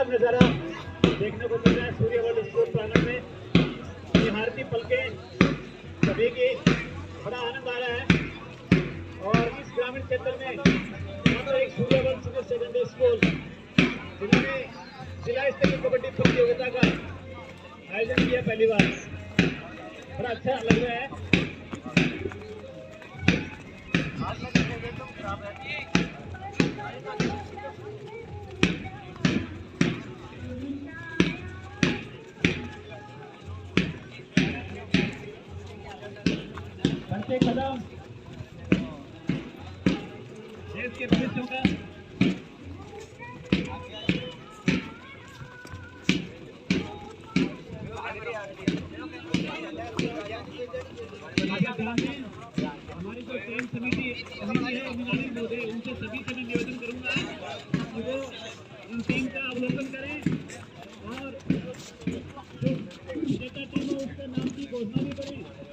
खूबसूरत नजारा देखने को मिल रहा है सूर्य वर्ल्ड स्पोर्ट प्रांगण में। निहारती पलकें सभी की, बड़ा आनंद आ रहा है। और इस ग्रामीण क्षेत्र में मात्र एक सूर्य वर्ल्ड सीनियर सेकेंडरी स्कूल जिन्होंने जिला स्तरीय कबड्डी प्रतियोगिता का आयोजन किया पहली बार, बड़ा अच्छा लग रहा है। घंटे कदम देश के भविष्यों का हमारी जो चयन समिति है उनसे सभी से मैं निवेदन करूंगा कि वो इन टीम का अवलोकन करें और जो विजेता टीम है उसके नाम की घोषणा भी करें।